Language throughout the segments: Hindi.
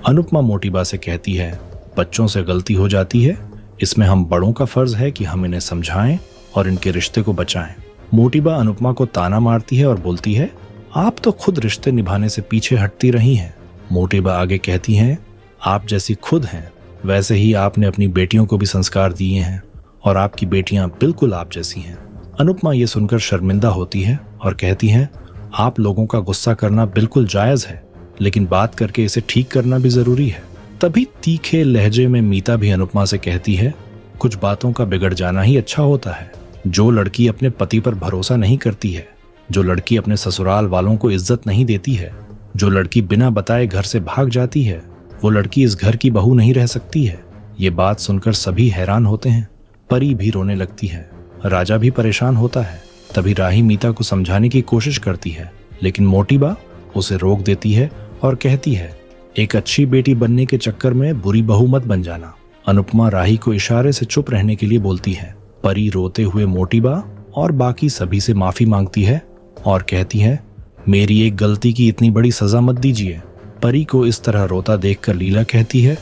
अनुपमा मोटीबा से कहती है, बच्चों से गलती हो जाती है, इसमें हम बड़ों का फर्ज है कि हम इन्हें समझाएं और इनके रिश्ते को बचाएं। मोटीबा अनुपमा को ताना मारती है और बोलती है, आप तो खुद रिश्ते निभाने से पीछे हटती रही हैं। मोटीबा आगे कहती हैं, आप जैसी खुद हैं वैसे ही आपने अपनी बेटियों को भी संस्कार दिए हैं और आपकी बेटियां बिल्कुल आप जैसी हैं। अनुपमा ये सुनकर शर्मिंदा होती है और कहती है, आप लोगों का गुस्सा करना बिल्कुल जायज है, लेकिन बात करके इसे ठीक करना भी जरूरी है। तभी तीखे लहजे में मीता भी अनुपमा से कहती है, कुछ बातों का बिगड़ जाना ही अच्छा होता है। जो लड़की अपने पति पर भरोसा नहीं करती है, जो लड़की अपने ससुराल वालों को इज्जत नहीं देती है, जो लड़की बिना बताए घर से भाग जाती है, वो लड़की इस घर की बहू नहीं रह सकती है। ये बात सुनकर सभी हैरान होते हैं। परी भी रोने लगती है, राजा भी परेशान होता है। तभी राही मीता को समझाने की कोशिश करती है, लेकिन मोटीबा उसे रोक देती है और कहती है, एक अच्छी बेटी बनने के चक्कर में बुरी बहू मत बन जाना। अनुपमा राही को इशारे से चुप रहने के लिए बोलती है। परी रोते हुए मोटीबा और बाकी सभी से माफी मांगती है और कहती है, मेरी एक गलती की इतनी बड़ी सजा मत दीजिए। परी को इस तरह रोता देखकर लीला कहती है,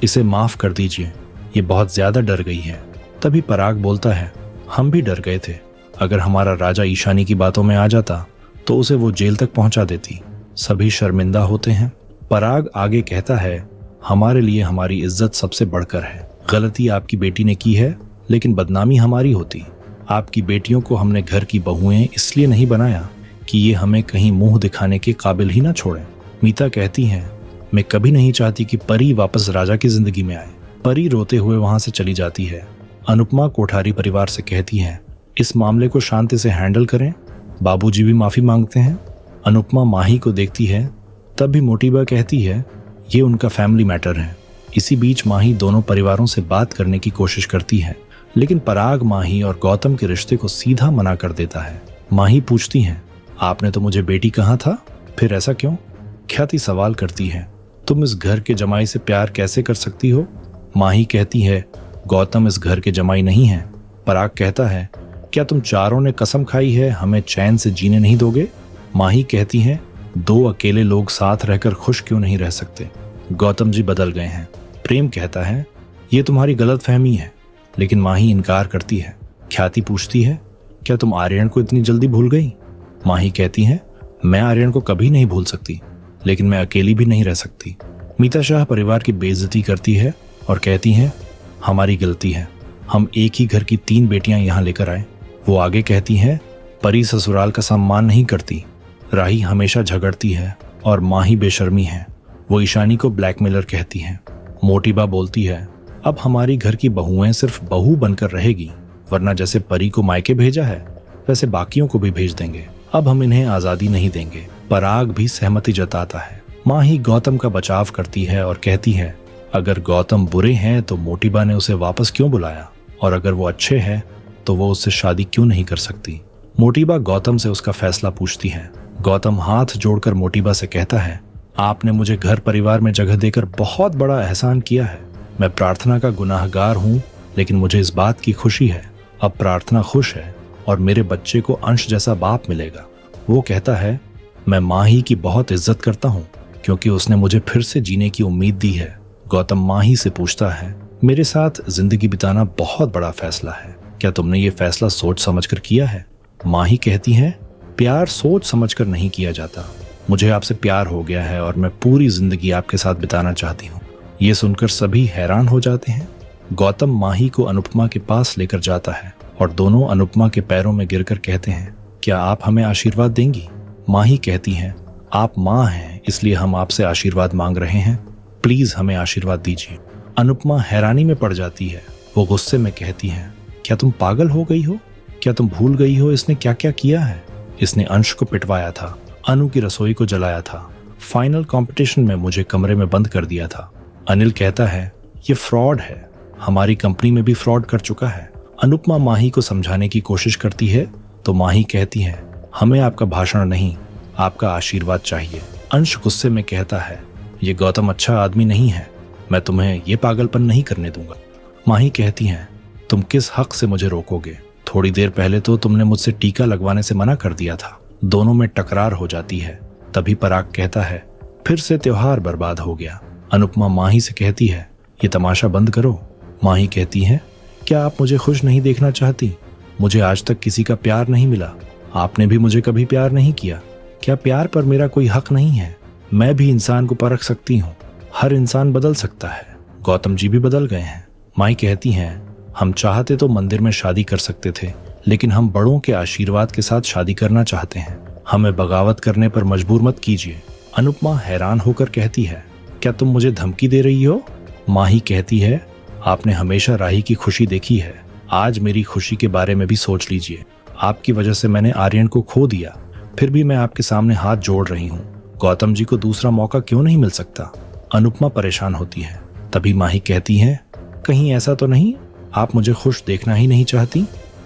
इसे माफ कर दीजिए, ये बहुत ज्यादा डर गई है। तभी पराग बोलता है, हम भी डर गए थे। अगर हमारा राजा ईशानी की बातों में आ जाता तो उसे वो जेल तक पहुंचा देती। सभी शर्मिंदा होते हैं। पराग आगे कहता है, हमारे लिए हमारी इज्जत सबसे बढ़कर है। गलती आपकी बेटी ने की है, लेकिन बदनामी हमारी होती। आपकी बेटियों को हमने घर की बहुएं इसलिए नहीं बनाया कि ये हमें कहीं मुंह दिखाने के काबिल ही ना छोड़ें। मीता कहती है, मैं कभी नहीं चाहती कि परी वापस राजा की जिंदगी में आए। परी रोते हुए वहां से चली जाती है। अनुपमा कोठारी परिवार से कहती है, इस मामले को शांति से हैंडल करें, बाबूजी भी माफी मांगते हैं। अनुपमा माही को देखती है। तब भी मोटीबा कहती है, ये उनका फैमिली मैटर है। इसी बीच माही दोनों परिवारों से बात करने की कोशिश करती है, लेकिन पराग माही और गौतम के रिश्ते को सीधा मना कर देता है। माही पूछती है, आपने तो मुझे बेटी कहा था, फिर ऐसा क्यों? ख्याति सवाल करती है, तुम इस घर के जमाई से प्यार कैसे कर सकती हो? माही कहती है, गौतम इस घर के जमाई नहीं है। पराग कहता है, क्या तुम चारों ने कसम खाई है हमें चैन से जीने नहीं दोगे? माही कहती है, दो अकेले लोग साथ रहकर खुश क्यों नहीं रह सकते? गौतम जी बदल गए हैं। प्रेम कहता है, ये तुम्हारी गलत फहमी है, लेकिन माही इनकार करती है। ख्याति पूछती है, क्या तुम आर्यन को इतनी जल्दी भूल गई? माही कहती है, मैं आर्यन को कभी नहीं भूल सकती, लेकिन मैं अकेली भी नहीं रह सकती। मीता शाह परिवार की बेइज्जती करती है और कहती है, हमारी गलती है, हम एक ही घर की 3 बेटियां यहाँ लेकर आए। वो आगे कहती है, परी ससुराल का सम्मान नहीं करती, राही हमेशा झगड़ती है और माही बेशर्मी है। वो ईशानी को ब्लैकमेलर कहती है। मोटीबा बोलती है, अब हमारी घर की बहुएं सिर्फ बहू बनकर रहेगी, वरना जैसे परी को मायके भेजा है वैसे बाकियों को भी भेज देंगे। अब हम इन्हें आजादी नहीं देंगे। पराग भी सहमति जताता है। माही गौतम का बचाव करती है और कहती है, अगर गौतम बुरे हैं तो मोटीबा ने उसे वापस क्यों बुलाया, और अगर वो अच्छे हैं तो वो उससे शादी क्यों नहीं कर सकती? मोटीबा गौतम से उसका फैसला पूछती है। गौतम हाथ जोड़कर मोटीबा से कहता है, आपने मुझे घर परिवार में जगह देकर बहुत बड़ा एहसान किया है। मैं प्रार्थना का गुनाहगार हूँ, लेकिन मुझे इस बात की खुशी है, अब प्रार्थना खुश है और मेरे बच्चे को अंश जैसा बाप मिलेगा। वो कहता है, मैं माही की बहुत इज्जत करता हूँ क्योंकि उसने मुझे फिर से जीने की उम्मीद दी है। गौतम माही से पूछता है, मेरे साथ जिंदगी बिताना बहुत बड़ा फैसला है, क्या तुमने ये फैसला सोच समझकर किया है? माही कहती है, प्यार सोच समझकर नहीं किया जाता। मुझे आपसे प्यार हो गया है और मैं पूरी जिंदगी आपके साथ बिताना चाहती हूँ। ये सुनकर सभी हैरान हो जाते हैं। गौतम माही को अनुपमा के पास लेकर जाता है और दोनों अनुपमा के पैरों में गिरकर कहते हैं, क्या आप हमें आशीर्वाद देंगी? माही कहती हैं, आप माँ हैं इसलिए हम आपसे आशीर्वाद मांग रहे हैं, प्लीज हमें आशीर्वाद दीजिए। अनुपमा हैरानी में पड़ जाती है। वो गुस्से में कहती है, क्या तुम पागल हो गई हो? क्या तुम भूल गई हो इसने क्या क्या किया है? इसने अंश को पिटवाया था, अनु की रसोई को जलाया था, फाइनल कंपटीशन में मुझे कमरे में बंद कर दिया था। अनिल कहता है, ये फ्रॉड है, हमारी कंपनी में भी फ्रॉड कर चुका है। अनुपमा माही को समझाने की कोशिश करती है तो माही कहती है, हमें आपका भाषण नहीं, आपका आशीर्वाद चाहिए। अंश गुस्से में कहता है, ये गौतम अच्छा आदमी नहीं है, मैं तुम्हें ये पागलपन नहीं करने दूंगा। माही कहती है, तुम किस हक से मुझे रोकोगे? थोड़ी देर पहले तो तुमने मुझसे टीका लगवाने से मना कर दिया था। दोनों में टकरार हो जाती है। तभी पराग कहता है, फिर से त्योहार बर्बाद हो गया। अनुपमा माही से कहती है, ये तमाशा बंद करो। माही कहती है, क्या आप मुझे खुश नहीं देखना चाहती? मुझे आज तक किसी का प्यार नहीं मिला। आपने भी मुझे कभी प्यार नहीं किया। क्या प्यार पर मेरा कोई हक नहीं है? मैं भी इंसान को परख सकती हूँ। हर इंसान बदल सकता है। गौतम जी भी बदल गए हैं। माई कहती हैं, हम चाहते तो मंदिर में शादी कर सकते थे, लेकिन हम बड़ों के आशीर्वाद के साथ शादी करना चाहते हैं। हमें बगावत करने पर मजबूर मत कीजिए। अनुपमा हैरान होकर कहती है, क्या तुम मुझे धमकी दे रही हो? माही कहती है, आपने हमेशा राही की खुशी देखी है। आज मेरी खुशी के बारे में भी सोच लीजिए। आपकी वजह से मैंने आर्यन को खो दिया, फिर भी मैं आपके सामने हाथ जोड़ रही हूँ। गौतम जी को दूसरा मौका क्यों नहीं मिल सकता? अनुपमा परेशान होती है। तभी माही कहती है, कहीं ऐसा तो नहीं आप मुझे खुश देखना ही नहीं चाहती?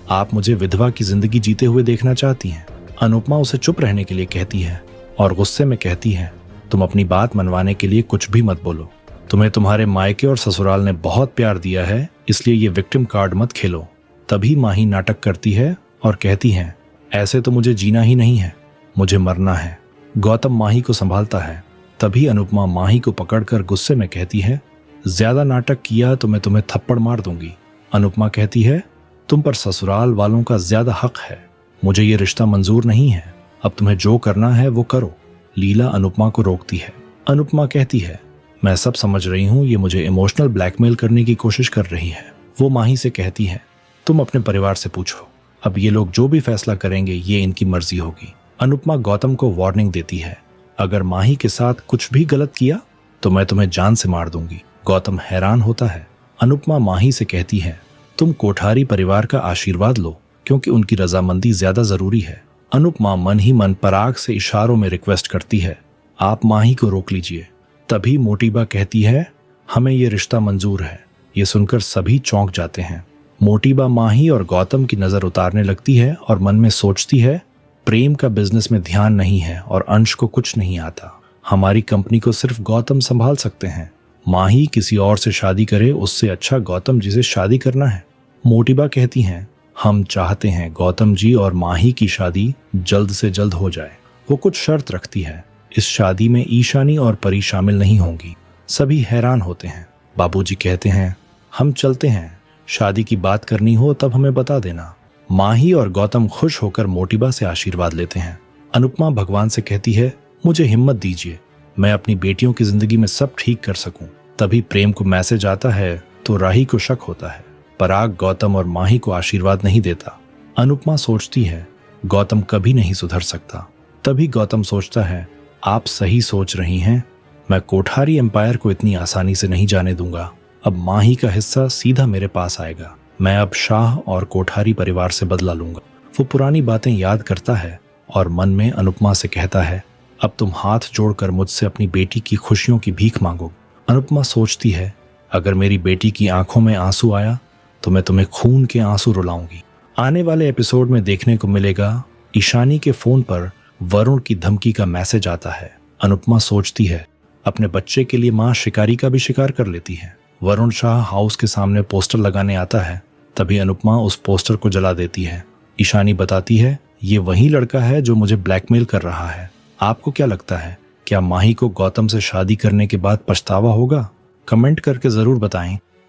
आप मुझे विधवा की जिंदगी जीते हुए देखना चाहती हैं? अनुपमा उसे चुप रहने के लिए कहती है और गुस्से में कहती है, तुम अपनी बात मनवाने के लिए कुछ भी मत बोलो। तुम्हें तुम्हारे मायके और ससुराल ने बहुत प्यार दिया है, इसलिए ये विक्टिम कार्ड मत खेलो। तभी माही नाटक करती है और कहती है, ऐसे तो मुझे जीना ही नहीं है, मुझे मरना है। गौतम माही को संभालता है। तभी अनुपमा माही को पकड़कर गुस्से में कहती है, ज्यादा नाटक किया तो मैं तुम्हें थप्पड़ मार दूंगी। अनुपमा कहती है, तुम पर ससुराल वालों का ज्यादा हक है। मुझे ये रिश्ता मंजूर नहीं है। अब तुम्हें जो करना है वो करो। लीला अनुपमा को रोकती है। अनुपमा कहती है, मैं सब समझ रही हूँ, ये मुझे इमोशनल ब्लैकमेल करने की कोशिश कर रही है। वो माही से कहती है, तुम अपने परिवार से पूछो। अब ये लोग जो भी फैसला करेंगे ये इनकी मर्जी होगी। अनुपमा गौतम को वार्निंग देती है, अगर माही के साथ कुछ भी गलत किया तो मैं तुम्हें जान से मार दूंगी। गौतम हैरान होता है। अनुपमा माही से कहती है, तुम कोठारी परिवार का आशीर्वाद लो, क्योंकि उनकी रजामंदी ज्यादा जरूरी है। अनुपमा मन ही मन पराग से इशारों में रिक्वेस्ट करती है, आप माही को रोक लीजिए। तभी मोटीबा कहती है, हमें ये रिश्ता मंजूर है। ये सुनकर सभी चौंक जाते हैं। मोटीबा माही और गौतम की नजर उतारने लगती है और मन में सोचती है, प्रेम का बिजनेस में ध्यान नहीं है और अंश को कुछ नहीं आता। हमारी कंपनी को सिर्फ गौतम संभाल सकते हैं। माही किसी और से शादी करे, उससे अच्छा गौतम जी से शादी करना है। मोटीबा कहती हैं, हम चाहते हैं गौतम जी और माही की शादी जल्द से जल्द हो जाए। वो कुछ शर्त रखती है, इस शादी में ईशानी और परी शामिल नहीं होंगी। सभी हैरान होते हैं। बाबूजी कहते हैं, हम चलते हैं, शादी की बात करनी हो तब हमें बता देना। माही और गौतम खुश होकर मोटीबा से आशीर्वाद लेते हैं। अनुपमा भगवान से कहती है, मुझे हिम्मत दीजिए, मैं अपनी बेटियों की जिंदगी में सब ठीक कर सकूं। तभी प्रेम को मैसेज आता है तो राही को शक होता है। पराग गौतम और माही को आशीर्वाद नहीं देता। अनुपमा सोचती है, गौतम कभी नहीं सुधर सकता। तभी गौतम सोचता है, आप सही सोच रही हैं, मैं कोठारी एम्पायर को इतनी आसानी से नहीं जाने दूंगा। अब माही का हिस्सा सीधा मेरे पास आएगा। मैं अब शाह और कोठारी परिवार से बदला लूंगा। वो पुरानी बातें याद करता है और मन में अनुपमा से कहता है, अब तुम हाथ जोड़कर मुझसे अपनी बेटी की खुशियों की भीख मांगो। अनुपमा सोचती है, अगर मेरी बेटी की आंखों में आंसू आया तो मैं तुम्हें खून के आंसू रुलाऊंगी। आने वाले एपिसोड में देखने को मिलेगा, ईशानी के फोन पर वरुण की धमकी का मैसेज आता है। अनुपमा सोचती है, अपने बच्चे के लिए मां शिकारी का भी शिकार कर लेती है। वरुण शाह हाउस के सामने पोस्टर लगाने आता है। तभी अनुपमा उस पोस्टर को जला देती है। ईशानी बताती है, ये वही लड़का है जो मुझे ब्लैकमेल कर रहा है। आपको क्या लगता है, क्या माही को गौतम से शादी करने के बाद पछतावा होगा? कमेंट करके जरूर बताएं।